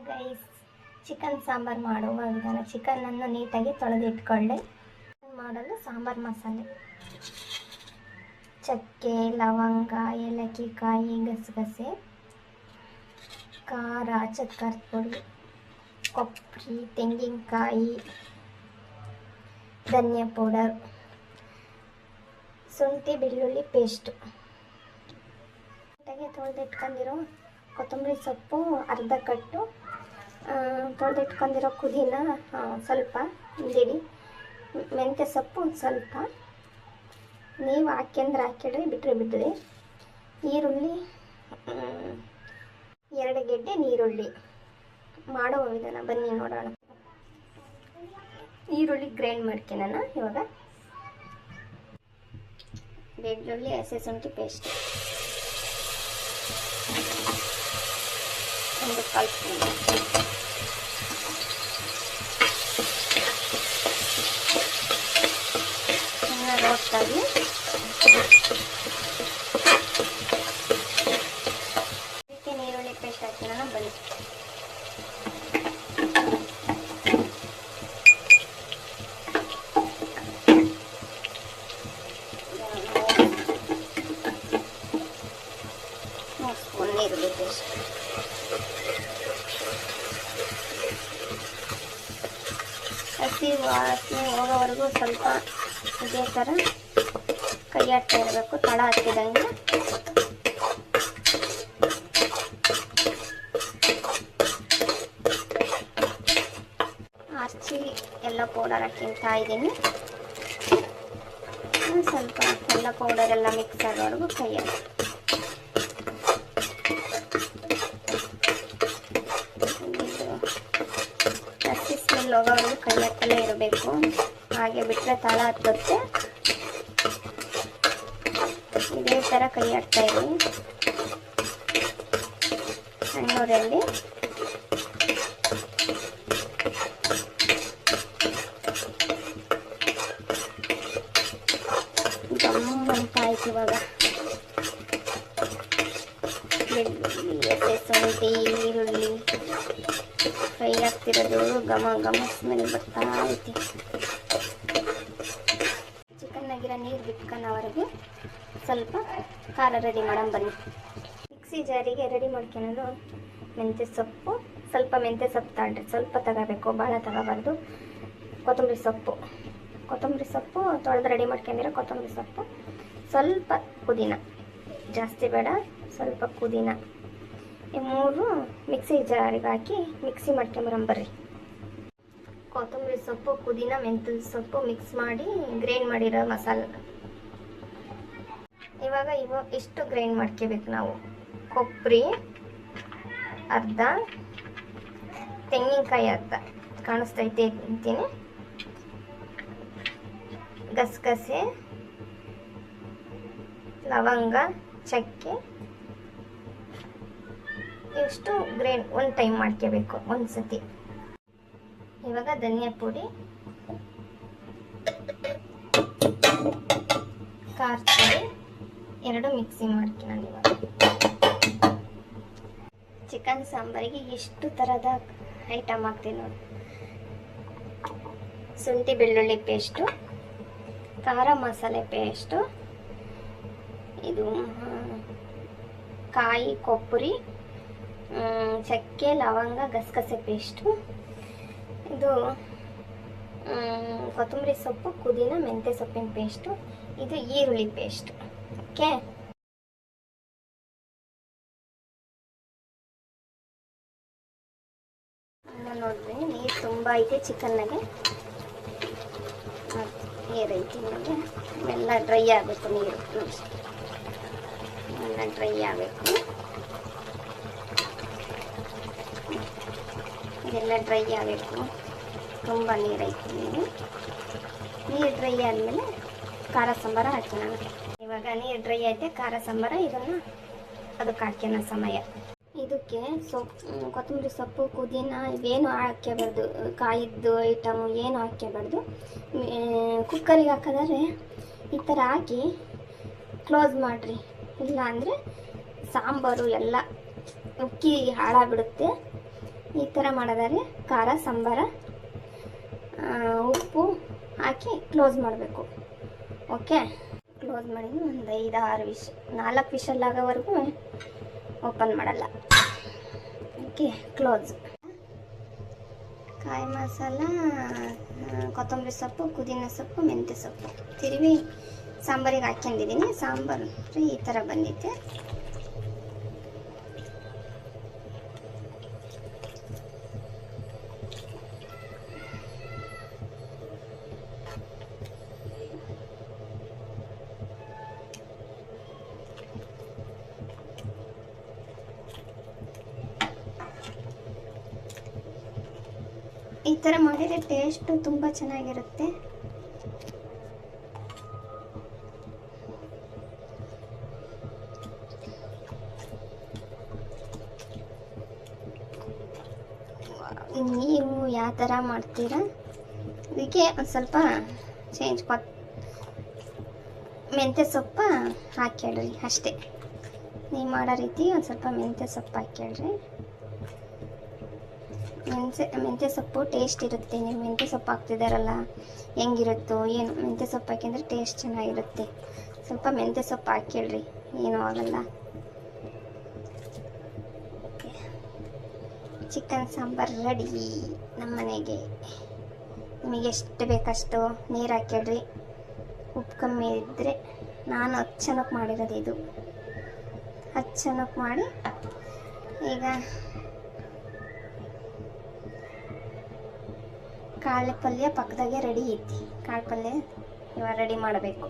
Guys, chicken sambar ಮಾಡುವ ವಿಧಾನ. ಚಿಕನನ್ನು ನೀಟಾಗಿ ತೊಳೆದಿಟ್ಕೊಳ್ಳಿ. ಮಾಡಲು ಸಾಂಬಾರು ಮಸಾಲೆ: ಚಕ್ಕೆ, ಲವಂಗ, ಏಲಕ್ಕಿ ಕಾಯಿ, ಗಸಗಸೆ, ಖಾರ, ಚಕ್ಕರ್ ಪುಡಿ, ಕೊಬ್ಬರಿ, ತೆಂಗಿನಕಾಯಿ, ಧನಿಯಾ ಪೌಡರ್, ಶುಂಠಿ ಬೆಳ್ಳುಳ್ಳಿ ಪೇಸ್ಟು, ನೀಟಾಗಿ ತೊಳೆದಿಟ್ಕೊಂಡಿರೋ ಕೊತ್ತಂಬರಿ ಸೊಪ್ಪು ಅರ್ಧ ಕಟ್ಟು, ತೊಳೆದಿಟ್ಕೊಂಡಿರೋ ಪುದೀನ ಸ್ವಲ್ಪ ಹಿಂಡಿಡಿ, ಮೆಂತ್ಯ ಸೊಪ್ಪು ಸ್ವಲ್ಪ, ನೀವು ಹಾಕ್ಯಂದ್ರೆ ಹಾಕಿಡ್ರಿ, ಬಿಟ್ಟರೆ ಬಿಡ್ರಿ. ಈರುಳ್ಳಿ 2 ಗೆಡ್ಡೆ ನೀರುಳ್ಳಿ. ಮಾಡುವ ವಿಧಾನ ಬನ್ನಿ ನೋಡೋಣ. ಈರುಳ್ಳಿ ಗ್ರೈಂಡ್ ಮಾಡ್ಕೊಳ್ಳೋಣ. ಇವಾಗ ಬೆಳ್ಳುಳ್ಳಿ, ಹಸಿ ಶುಂಠಿ ಪೇಸ್ಟ್ 1 ಕಾಲು ಸ್ಪೂನ್, ಚೆನ್ನಾಗಿ ರೋಸ್ಟ್ ಆಗಿ ಇದಕ್ಕೆ ನೀರುಳ್ಳಿ ಪೇಸ್ಟ್ ಹಾಕ್ತೀನಿ. ಬನ್ನಿ. ಈರುಳ್ಳಿ ಪೇಸ್ಟ್ ಹಸಿ ವಾಸನೆ ಹೋಗೋವರೆಗೂ ಸ್ವಲ್ಪ ಇದೇ ಥರ ಕೈ ಆಡ್ತಾ ಇರಬೇಕು, ತಳ ಹತ್ತಿದಂಗೆ. ಆರ್ಚಿ ಎಲ್ಲ ಪೌಡರ್ ಹಾಕ್ತಾ ಇದ್ದೀನಿ. ಸ್ವಲ್ಪ ಎಲ್ಲ ಪೌಡರ್ ಎಲ್ಲ ಮಿಕ್ಸ್ ಆಗೋವರೆಗೂ ಕೈ ಆಡಿ. ಹಸಿ ಸ್ಮೆಲ್ ಹೋಗೋವರೆಗೂ ಕೈ ಹಾಕಲೇ ಇರಬೇಕು, ಹಾಗೆ ಬಿಟ್ಟರೆ ತಳ ಹತ್ತುತ್ತೆ. ಇದೇ ಥರ ಕೈ ಹಾಕ್ತಾ ಇದ್ದೀನಿ. ಸಣ್ಣೂರಲ್ಲಿ ಗಮ್ ಅಂತ ಆಯ್ತು. ಇವಾಗ ಬೆಳ್ಳುಳ್ಳಿ, ಶುಂಠಿ, ಈರುಳ್ಳಿ ಫ್ರೈ ಆಗ್ತಿರೋದು ಘಮ ಘಮ ಸ್ಮೆಲ್ ಬರ್ತಾ ಐತಿ. ಚಿಕನ್ನಾಗಿರೋ ನೀರು ಬಿಟ್ಕೊಳ್ಳೋವರೆಗೂ ಸ್ವಲ್ಪ ಖಾರ ರೆಡಿ ಮಾಡೋಣ ಬನ್ನಿ. ಮಿಕ್ಸಿ ಜಾರಿಗೆ ರೆಡಿ ಮಾಡ್ಕೊಳ್ಳೋದು ಮೆಂತ್ಯ ಸೊಪ್ಪು, ಸ್ವಲ್ಪ ಮೆಂತ್ಯ ಸೊಪ್ಪು ತಗೊಳ್ರಿ, ಸ್ವಲ್ಪ ತಗೋಬೇಕು, ಭಾಳ ತಗೋಬಾರ್ದು. ಕೊತ್ತಂಬರಿ ಸೊಪ್ಪು ತೊಳೆದು ರೆಡಿ ಮಾಡ್ಕೊಂಡಿರೋ ಕೊತ್ತಂಬರಿ ಸೊಪ್ಪು, ಸ್ವಲ್ಪ ಪುದೀನ, ಜಾಸ್ತಿ ಬೇಡ, ಸ್ವಲ್ಪ ಪುದೀನ. ಈ 3 ಮಿಕ್ಸಿ ಜಾರಿಗೆ ಹಾಕಿ ಮಿಕ್ಸಿ ಮಾಡ್ಕೊಂಬರಂಬರ್ರಿ. ಕೊತ್ತಂಬರಿ ಸೊಪ್ಪು, ಪುದೀನ, ಮೆಂತ್ಯ ಸೊಪ್ಪು ಮಿಕ್ಸ್ ಮಾಡಿ ಗ್ರೈಂಡ್ ಮಾಡಿರೋ ಮಸಾಲೆ. ಇವಾಗ ಇಷ್ಟು ಗ್ರೈಂಡ್ ಮಾಡ್ಕೋಬೇಕು ನಾವು. ಕೊಬ್ಬರಿ ಅರ್ಧ, ತೆಂಗಿನಕಾಯಿ ಅರ್ಧ, ಕಾಣಿಸ್ತೈತೆ ಅಂತೀನಿ, ಗಸಗಸೆ, ಲವಂಗ, ಚಕ್ಕೆ, ಇಷ್ಟು ಗ್ರೈಂಡ್ ಒಂದು ಟೈಮ್ ಮಾಡ್ಕೋಬೇಕು, ಒಂದು ಸತಿ. ಇವಾಗ ಧನಿಯಾ ಪುಡಿ, ಖಾರ ಪುಡಿ 2 ಮಿಕ್ಸಿ ಮಾಡ್ತೀನಿ. ಇವಾಗ ಚಿಕನ್ ಸಾಂಬಾರಿಗೆ ಎಷ್ಟು ಥರದ ಐಟಮ್ ಹಾಕ್ತೀನಿ ನೋಡಿ. ಶುಂಠಿ ಬೆಳ್ಳುಳ್ಳಿ ಪೇಸ್ಟು, ಖಾರ ಮಸಾಲೆ ಪೇಸ್ಟು, ಇದು ಕಾಯಿ, ಕೊಬ್ಬರಿ, ಚಕ್ಕೆ, ಲವಂಗ, ಗಸಗಸೆ ಪೇಸ್ಟು, ಇದು ಕೊತ್ತಂಬರಿ ಸೊಪ್ಪು, ಪುದೀನ, ಮೆಂತ್ಯ ಸೊಪ್ಪಿನ ಪೇಸ್ಟು, ಇದು ಈರುಳ್ಳಿ ಪೇಸ್ಟ್. ಓಕೆ, ನೋಡ್ರಿ ನೀರು ತುಂಬ ಐತೆ ಚಿಕನ್ನಾಗೆ, ನೀರೈತಿ. ನಿಮಗೆ ಎಲ್ಲ ಡ್ರೈ ಆಗಬೇಕು, ನೀರು ಎಲ್ಲ ಡ್ರೈ ಆಗಬೇಕು. ಇದೆಲ್ಲ ಡ್ರೈ ಆಗಬೇಕು, ತುಂಬ ನೀರೈತಿ. ನೀರು ಡ್ರೈ ಆದಮೇಲೆ ಖಾರ ಸಾಂಬಾರು ಹಾಕೋಣ. ಇವಾಗ ನೀರು ಡ್ರೈ ಐತೆ, ಖಾರ ಸಾಂಬಾರು ಇದನ್ನು ಅದಕ್ಕೆ ಹಾಕ್ಯೋಣ ಸಮಯ. ಇದಕ್ಕೆ ಕೊತ್ತಂಬರಿ ಸೊಪ್ಪು, ಪುದೀನ ಇವೇನು ಹಾಕ್ಕೋಬಾರ್ದು, ಕಾಯಿದ್ದು ಐಟಮು ಏನು ಹಾಕ್ಕೋಬಾರ್ದು. ಕುಕ್ಕರಿಗೆ ಹಾಕಿದ್ರೆ ಈ ಥರ ಹಾಕಿ ಕ್ಲೋಸ್ ಮಾಡಿರಿ, ಇಲ್ಲ ಅಂದರೆ ಸಾಂಬಾರು ಎಲ್ಲ ಉಕ್ಕಿ ಹಾಳಾಗ್ಬಿಡುತ್ತೆ. ಈ ಥರ ಥರ ಮಾಡೋದಾದ್ರೆ ಖಾರ ಸಾಂಬಾರ ಉಪ್ಪು ಹಾಕಿ ಕ್ಲೋಸ್ ಮಾಡಬೇಕು. ಓಕೆ, ಕ್ಲೋಸ್ ಮಾಡಿ ಒಂದು 5-6 4 ವಿಷಲ್ ಆಗೋವರೆಗೂ ಓಪನ್ ಮಾಡಲ್ಲ. Okay, close. ಕಾಯಿ ಮಸಾಲ, ಕೊತ್ತಂಬರಿ ಸೊಪ್ಪು, ಪುದೀನ ಸೊಪ್ಪು, ಮೆಂತ್ಯ ಸೊಪ್ಪು ತಿರುವಿ ಸಾಂಬಾರಿಗೆ ಹಾಕ್ಕೊಂಡಿದ್ದೀನಿ. ಸಾಂಬಾರು ಈ ಥರ ಬಂದಿದೆ. ಈ ಥರ ಮಾಡಿದರೆ ಟೇಸ್ಟು ತುಂಬ ಚೆನ್ನಾಗಿರುತ್ತೆ. ನೀವು ಯಾವ ಥರ ಮಾಡ್ತೀರಾ ಇದಕ್ಕೆ ಒಂದು ಸ್ವಲ್ಪ ಚೇಂಜ್ ಮೆಂತ್ಯ ಸೊಪ್ಪು ಹಾಕ್ಯಾಳ್ರಿ ಅಷ್ಟೇ. ನೀವು ಮಾಡೋ ರೀತಿ ಒಂದು ಸ್ವಲ್ಪ ಮೆಂತ್ಯ ಸೊಪ್ಪು ಹಾಕ್ಯಾಳ್ರಿ. ಮೆಂತ್ಯ ಸೊಪ್ಪು ಟೇಸ್ಟ್ ಇರುತ್ತೆ. ನೀವು ಮೆಂತ್ಯ ಸೊಪ್ಪು ಹಾಕ್ತಿದ್ದಾರಲ್ಲ, ಹೆಂಗಿರುತ್ತೋ ಏನು, ಮೆಂತ್ಯ ಸೊಪ್ಪು ಹಾಕಿದ್ರೆ ಟೇಸ್ಟ್ ಚೆನ್ನಾಗಿರುತ್ತೆ. ಸ್ವಲ್ಪ ಮೆಂತ್ಯ ಸೊಪ್ಪು ಹಾಕ್ಯಾಳ್ರಿ, ಏನೂ ಆಗಲ್ಲ. ಚಿಕನ್ ಸಾಂಬಾರು ರೆಡಿ ನಮ್ಮ ಮನೆಗೆ. ನಿಮಗೆ ಎಷ್ಟು ಬೇಕಷ್ಟು ನೀರು ಹಾಕ್ಯಾಳ್ರಿ. ಉಪ್ಪು ಕಮ್ಮಿ ಇದ್ದರೆ, ನಾನು ಅಚ್ಚನಕ್ಕೆ ಮಾಡಿರೋದು ಇದು. ಅಚ್ಚನಕ್ಕೆ ಮಾಡಿ ಈಗ ಕಾಳು ಪಲ್ಯ ಪಕ್ಕದಾಗೆ ರೆಡಿ ಐತಿ. ಕಾಳು ಪಲ್ಯ ಇವಾಗ ರೆಡಿ ಮಾಡಬೇಕು.